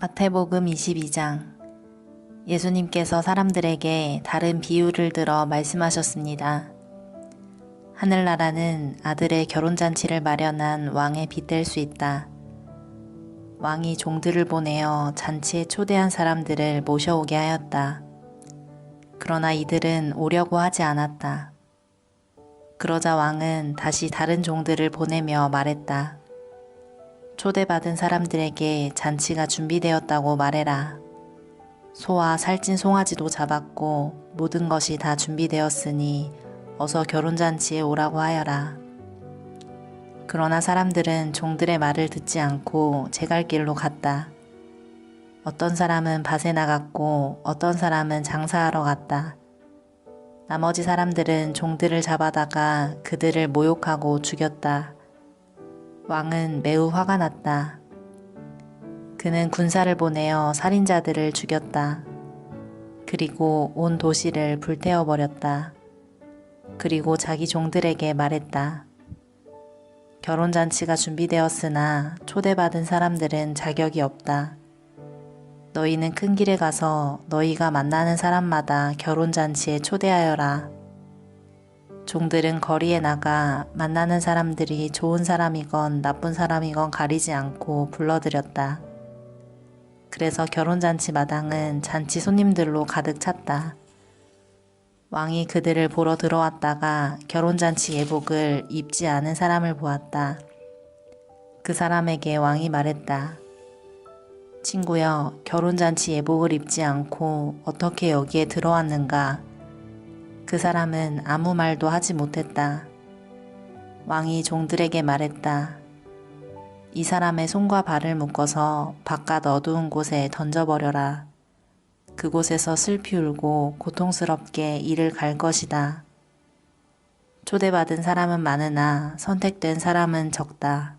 마태복음 22장. 예수님께서 사람들에게 다른 비유를 들어 말씀하셨습니다. 하늘나라는 아들의 결혼잔치를 마련한 왕의 빗될 수 있다. 왕이 종들을 보내어 잔치에 초대한 사람들을 모셔오게 하였다. 그러나 이들은 오려고 하지 않았다. 그러자 왕은 다시 다른 종들을 보내며 말했다. 초대받은 사람들에게 잔치가 준비되었다고 말해라. 소와 살찐 송아지도 잡았고 모든 것이 다 준비되었으니 어서 결혼잔치에 오라고 하여라. 그러나 사람들은 종들의 말을 듣지 않고 제 갈 길로 갔다. 어떤 사람은 밭에 나갔고 어떤 사람은 장사하러 갔다. 나머지 사람들은 종들을 잡아다가 그들을 모욕하고 죽였다. 왕은 매우 화가 났다. 그는 군사를 보내어 살인자들을 죽였다. 그리고 온 도시를 불태워버렸다. 그리고 자기 종들에게 말했다. 결혼잔치가 준비되었으나 초대받은 사람들은 자격이 없다. 너희는 큰 길에 가서 너희가 만나는 사람마다 결혼잔치에 초대하여라. 종들은 거리에 나가 만나는 사람들이 좋은 사람이건 나쁜 사람이건 가리지 않고 불러들였다. 그래서 결혼잔치 마당은 잔치 손님들로 가득 찼다. 왕이 그들을 보러 들어왔다가 결혼잔치 예복을 입지 않은 사람을 보았다. 그 사람에게 왕이 말했다. 친구여, 결혼잔치 예복을 입지 않고 어떻게 여기에 들어왔는가? 그 사람은 아무 말도 하지 못했다. 왕이 종들에게 말했다. 이 사람의 손과 발을 묶어서 바깥 어두운 곳에 던져버려라. 그곳에서 슬피 울고 고통스럽게 이를 갈 것이다. 초대받은 사람은 많으나 선택된 사람은 적다.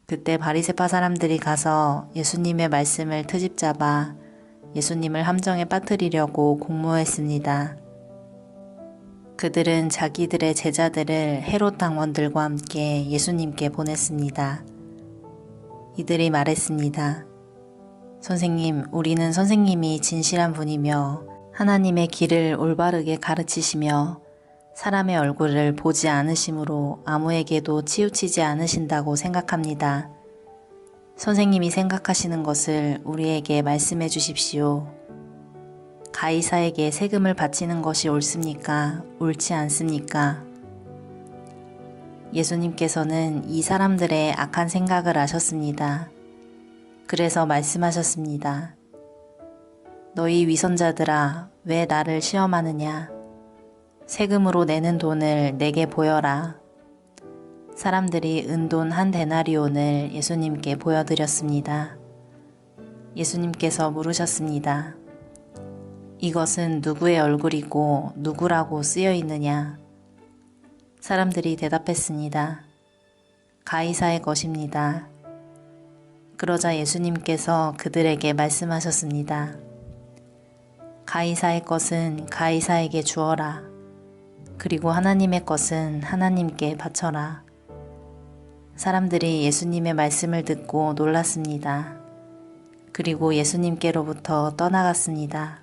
그때 바리새파 사람들이 가서 예수님의 말씀을 트집잡아 예수님을 함정에 빠뜨리려고 공모했습니다. 그들은 자기들의 제자들을 헤롯 당원들과 함께 예수님께 보냈습니다. 이들이 말했습니다. 선생님, 우리는 선생님이 진실한 분이며 하나님의 길을 올바르게 가르치시며 사람의 얼굴을 보지 않으심으로 아무에게도 치우치지 않으신다고 생각합니다. 선생님이 생각하시는 것을 우리에게 말씀해 주십시오. 가이사에게 세금을 바치는 것이 옳습니까? 옳지 않습니까? 예수님께서는 이 사람들의 악한 생각을 아셨습니다. 그래서 말씀하셨습니다. 너희 위선자들아, 왜 나를 시험하느냐? 세금으로 내는 돈을 내게 보여라. 사람들이 은돈 한 데나리온을 예수님께 보여드렸습니다. 예수님께서 물으셨습니다. 이것은 누구의 얼굴이고 누구라고 쓰여 있느냐? 사람들이 대답했습니다. 가이사의 것입니다. 그러자 예수님께서 그들에게 말씀하셨습니다. 가이사의 것은 가이사에게 주어라. 그리고 하나님의 것은 하나님께 바쳐라. 사람들이 예수님의 말씀을 듣고 놀랐습니다. 그리고 예수님께로부터 떠나갔습니다.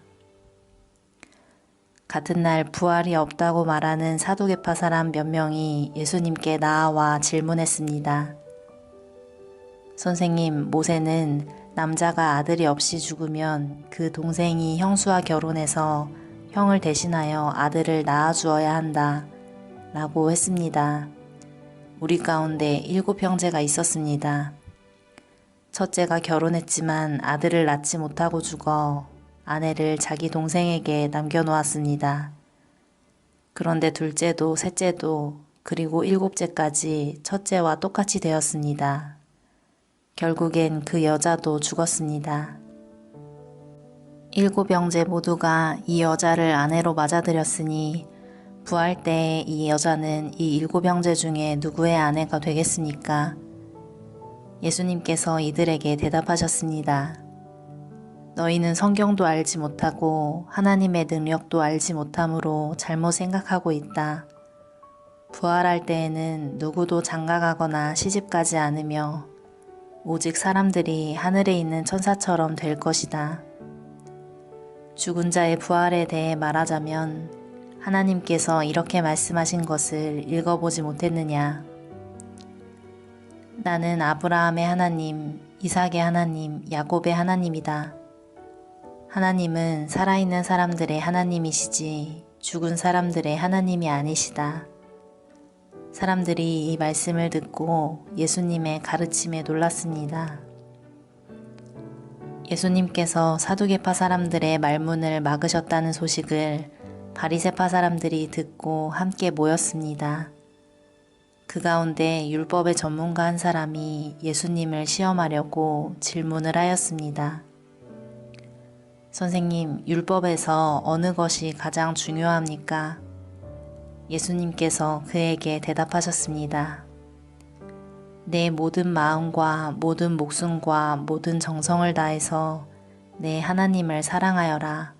같은 날 부활이 없다고 말하는 사두개파 사람 몇 명이 예수님께 나아와 질문했습니다. 선생님, 모세는 남자가 아들이 없이 죽으면 그 동생이 형수와 결혼해서 형을 대신하여 아들을 낳아주어야 한다 라고 했습니다. 우리 가운데 7 형제가 있었습니다. 첫째가 결혼했지만 아들을 낳지 못하고 죽어 아내를 자기 동생에게 남겨놓았습니다. 그런데 둘째도 셋째도 그리고 7째까지 첫째와 똑같이 되었습니다. 결국엔 그 여자도 죽었습니다. 7 형제 모두가 이 여자를 아내로 맞아들였으니 부활 때에 이 여자는 이 7 형제 중에 누구의 아내가 되겠습니까? 예수님께서 이들에게 대답하셨습니다. 너희는 성경도 알지 못하고 하나님의 능력도 알지 못함으로 잘못 생각하고 있다. 부활할 때에는 누구도 장가가거나 시집가지 않으며 오직 사람들이 하늘에 있는 천사처럼 될 것이다. 죽은 자의 부활에 대해 말하자면 하나님께서 이렇게 말씀하신 것을 읽어보지 못했느냐? 나는 아브라함의 하나님, 이삭의 하나님, 야곱의 하나님이다. 하나님은 살아있는 사람들의 하나님이시지 죽은 사람들의 하나님이 아니시다. 사람들이 이 말씀을 듣고 예수님의 가르침에 놀랐습니다. 예수님께서 사두개파 사람들의 말문을 막으셨다는 소식을 바리새파 사람들이 듣고 함께 모였습니다. 그 가운데 율법의 전문가 한 사람이 예수님을 시험하려고 질문을 하였습니다. 선생님, 율법에서 어느 것이 가장 중요합니까? 예수님께서 그에게 대답하셨습니다. 내 모든 마음과 모든 목숨과 모든 정성을 다해서 내 하나님을 사랑하여라.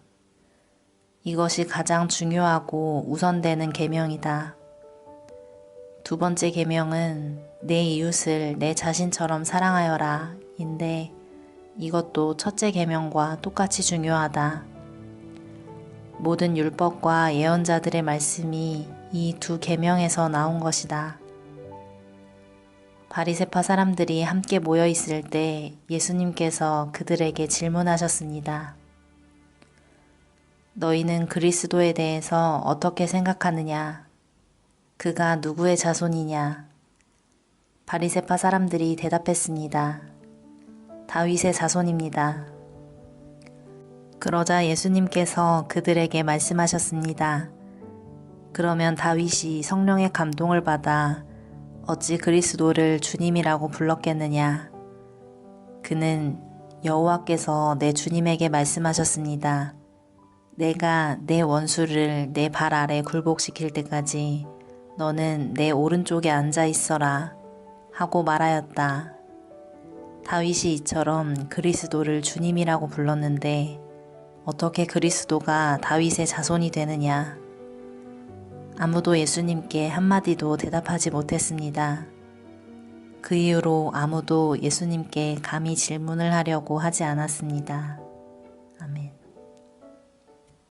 이것이 가장 중요하고 우선되는 계명이다. 두 번째 계명은 내 이웃을 내 자신처럼 사랑하여라 인데 이것도 첫째 계명과 똑같이 중요하다. 모든 율법과 예언자들의 말씀이 이 두 계명에서 나온 것이다. 바리새파 사람들이 함께 모여 있을 때 예수님께서 그들에게 질문하셨습니다. 너희는 그리스도에 대해서 어떻게 생각하느냐? 그가 누구의 자손이냐? 바리새파 사람들이 대답했습니다. 다윗의 자손입니다. 그러자 예수님께서 그들에게 말씀하셨습니다. 그러면 다윗이 성령의 감동을 받아 어찌 그리스도를 주님이라고 불렀겠느냐? 그는 여호와께서 내 주님에게 말씀하셨습니다. 내가 내 원수를 내 발 아래 굴복시킬 때까지 너는 내 오른쪽에 앉아 있어라 하고 말하였다. 다윗이 이처럼 그리스도를 주님이라고 불렀는데 어떻게 그리스도가 다윗의 자손이 되느냐? 아무도 예수님께 한마디도 대답하지 못했습니다. 그 이후로 아무도 예수님께 감히 질문을 하려고 하지 않았습니다.